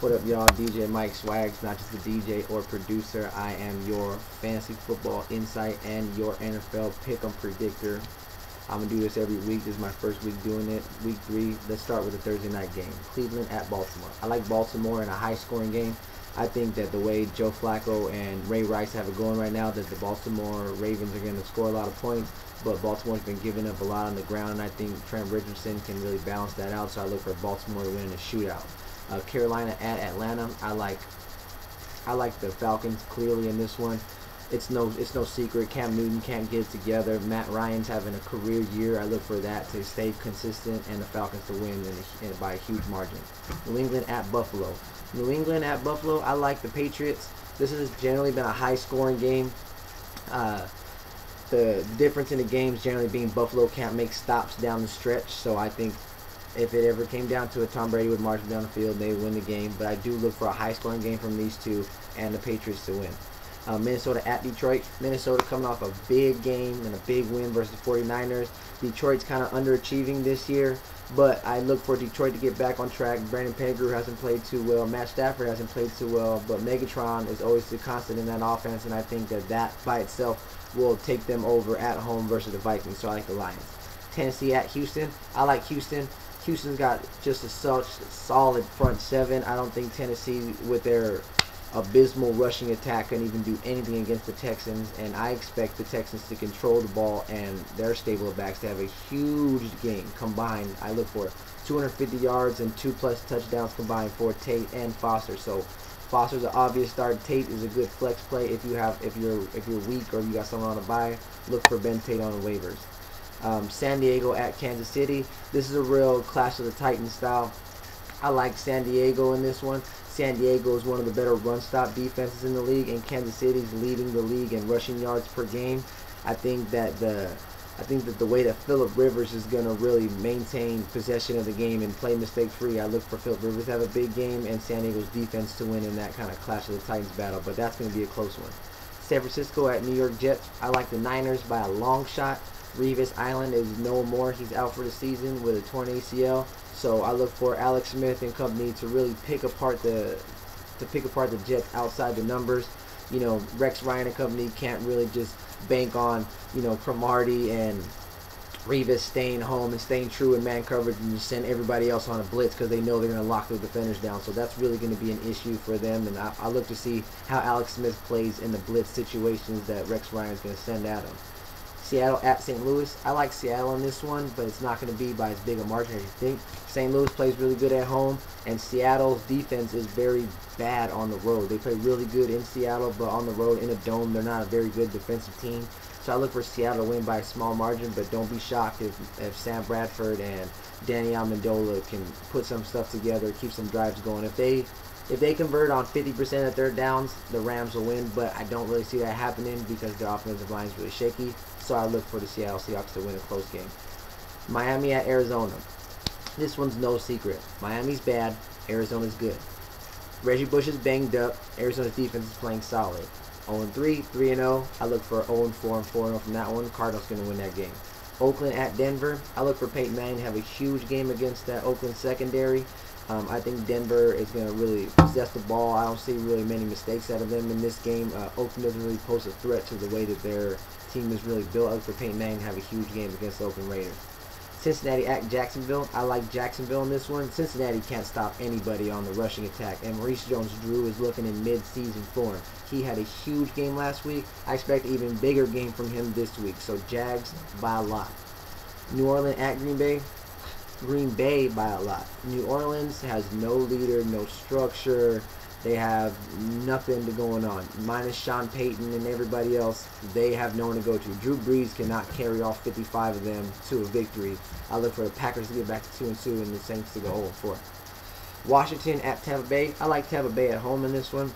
What up, y'all? DJ Mike Swagz, not just a DJ or producer. I am your fantasy football insight and your NFL pick'em predictor. I'm gonna do this every week. This is my first week doing it. Week 3. Let's start with the Thursday night game. Cleveland at Baltimore. I like Baltimore in a high-scoring game. I think that the way Joe Flacco and Ray Rice have it going right now, that the Baltimore Ravens are going to score a lot of points, but Baltimore's been giving up a lot on the ground, and I think Trent Richardson can really balance that out, so I look for Baltimore to win in a shootout. Carolina at Atlanta. I like the Falcons clearly in this one. It's no secret. Cam Newton can't get it together. Matt Ryan's having a career year. I look for that to stay consistent and the Falcons to win by a huge margin. New England at Buffalo. New England at Buffalo. I like the Patriots. This has generally been a high-scoring game. The difference in the games generally being Buffalo can't make stops down the stretch, so I think if it ever came down to it, Tom Brady would march down the field, they would win the game. But I do look for a high-scoring game from these two and the Patriots to win. Minnesota at Detroit. Minnesota coming off a big game and a big win versus the 49ers. Detroit's kind of underachieving this year, but I look for Detroit to get back on track. Brandon Pettigrew hasn't played too well. Matt Stafford hasn't played too well, but Megatron is always the constant in that offense, and I think that by itself will take them over at home versus the Vikings, so I like the Lions. Tennessee at Houston. I like Houston. Houston's got just a solid front seven. I don't think Tennessee, with their abysmal rushing attack, can even do anything against the Texans, and I expect the Texans to control the ball and their stable of backs to have a huge game combined. I look for 250 yards and 2+ touchdowns combined for Tate and Foster. So Foster's an obvious start. Tate is a good flex play if you're weak or you got someone on a bye. Look for Ben Tate on the waivers. San Diego at Kansas City. This is a real Clash of the Titans style. I like San Diego in this one. San Diego is one of the better run-stop defenses in the league, and Kansas City's leading the league in rushing yards per game. I think that the way that Phillip Rivers is going to really maintain possession of the game and play mistake-free, I look for Phillip Rivers to have a big game and San Diego's defense to win in that kind of Clash of the Titans battle, but that's going to be a close one. San Francisco at New York Jets. I like the Niners by a long shot. Revis Island is no more. He's out for the season with a torn ACL. So I look for Alex Smith and company to really pick apart the Jets outside the numbers. You know, Rex Ryan and company can't really just bank on, you know, Cromartie and Revis staying home and staying true in man coverage and just send everybody else on a blitz because they know they're going to lock the defenders down. So that's really going to be an issue for them, and I look to see how Alex Smith plays in the blitz situations that Rex Ryan is going to send at him. Seattle at St. Louis. I like Seattle in this one, but it's not going to be by as big a margin as you think. St. Louis plays really good at home, and Seattle's defense is very bad on the road. They play really good in Seattle, but on the road in a dome, they're not a very good defensive team. So I look for Seattle to win by a small margin, but don't be shocked if Sam Bradford and Danny Amendola can put some stuff together, keep some drives going. If they convert on 50% of third downs, the Rams will win, but I don't really see that happening because their offensive line is really shaky. So I look for the Seattle Seahawks to win a close game. Miami at Arizona. This one's no secret. Miami's bad. Arizona's good. Reggie Bush is banged up. Arizona's defense is playing solid. 0-3, 3-0. I look for 0-4 and 4-0 from that one. Cardinals going to win that game. Oakland at Denver. I look for Peyton Manning to have a huge game against that Oakland secondary. I think Denver is going to really possess the ball. I don't see really many mistakes out of them in this game. Oakland doesn't really pose a threat to the way that their team is really built. I look for Peyton Manning to have a huge game against the Oakland Raiders. Cincinnati at Jacksonville. I like Jacksonville in this one. Cincinnati can't stop anybody on the rushing attack, and Maurice Jones-Drew is looking in mid-season form. He had a huge game last week. I expect an even bigger game from him this week, so Jags by a lot. New Orleans at Green Bay. Green Bay by a lot. New Orleans has no leader, no structure. They have nothing going on. Minus Sean Payton and everybody else, they have no one to go to. Drew Brees cannot carry all 55 of them to a victory. I look for the Packers to get back to 2-2 and the Saints to go 0-4. Washington at Tampa Bay. I like Tampa Bay at home in this one.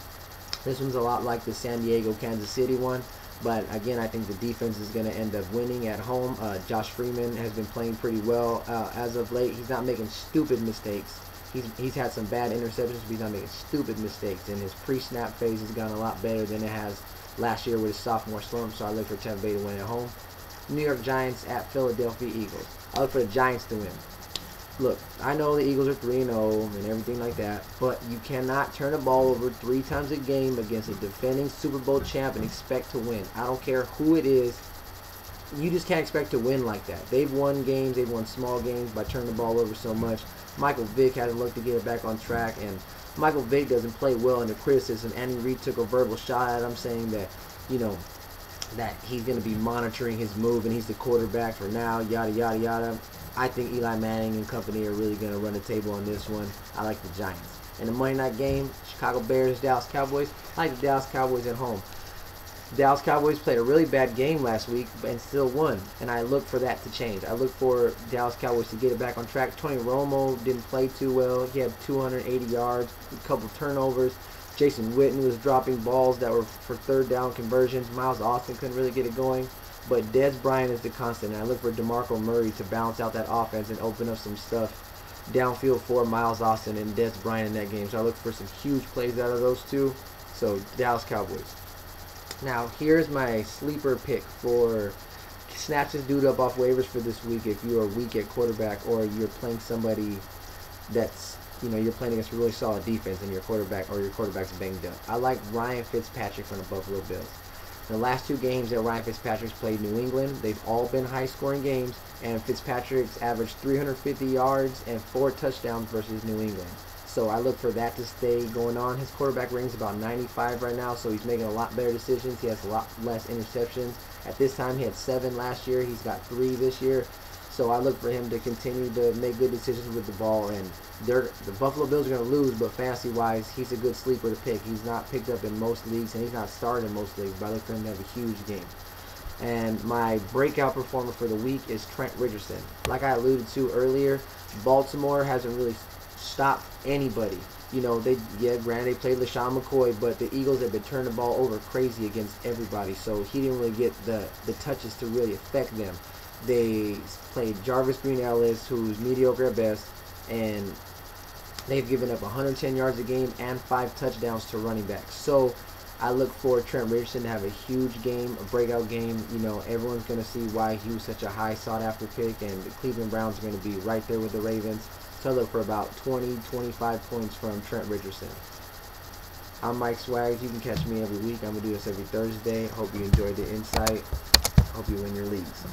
This one's a lot like the San Diego, Kansas City one. But again, I think the defense is going to end up winning at home. Josh Freeman has been playing pretty well as of late. He's not making stupid mistakes. He's had some bad interceptions, but he's not making stupid mistakes. And his pre-snap phase has gone a lot better than it has last year with his sophomore slump. So I look for Tampa Bay to win at home. New York Giants at Philadelphia Eagles. I look for the Giants to win. look, I know the Eagles are 3-0 and everything like that, but you cannot turn the ball over 3 times a game against a defending Super Bowl champ and expect to win. I don't care who it is. You just can't expect to win like that. They've won games, they've won small games by turning the ball over so much. Michael Vick hasn't looked to get it back on track, and Michael Vick doesn't play well under criticism. Andy Reid took a verbal shot at him saying that, you know, that he's going to be monitoring his move and he's the quarterback for now, yada, yada, yada. I think Eli Manning and company are really going to run the table on this one. I like the Giants. In the Monday night game, Chicago Bears, Dallas Cowboys, I like the Dallas Cowboys at home. Dallas Cowboys played a really bad game last week and still won, and I look for that to change. I look for Dallas Cowboys to get it back on track. Tony Romo didn't play too well. He had 280 yards, a couple turnovers. Jason Witten was dropping balls that were for third down conversions. Miles Austin couldn't really get it going. But Dez Bryant is the constant, and I look for DeMarco Murray to balance out that offense and open up some stuff downfield for Miles Austin and Dez Bryant in that game. So I look for some huge plays out of those two. So Dallas Cowboys. Now, here's my sleeper pick for snatch this dude up off waivers for this week if you are weak at quarterback or you're playing somebody that's, you know, you're playing against a really solid defense and your quarterback's banged up. I like Ryan Fitzpatrick from the Buffalo Bills. The last 2 games that Ryan Fitzpatrick's played New England, they've all been high-scoring games, and Fitzpatrick's averaged 350 yards and 4 touchdowns versus New England. So I look for that to stay going on. His quarterback rating's about 95 right now, so he's making a lot better decisions. He has a lot less interceptions. At this time, he had 7 last year. He's got 3 this year. So I look for him to continue to make good decisions with the ball. And the Buffalo Bills are going to lose, but fantasy-wise, he's a good sleeper to pick. He's not picked up in most leagues, and he's not started in most leagues, but I look for him to have a huge game. And my breakout performer for the week is Trent Richardson. Like I alluded to earlier, Baltimore hasn't really stopped anybody. You know, granted they played LaShawn McCoy, but the Eagles have been turning the ball over crazy against everybody, so he didn't really get the touches to really affect them. They played Jarvis Green-Ellis, who's mediocre at best, and they've given up 110 yards a game and 5 touchdowns to running backs. So I look for Trent Richardson to have a huge game, a breakout game. You know, everyone's going to see why he was such a high sought-after pick, and the Cleveland Browns are going to be right there with the Ravens. So I look for about 20-25 points from Trent Richardson. I'm Mike Swagz. You can catch me every week. I'm going to do this every Thursday. Hope you enjoyed the insight. Hope you win your leagues.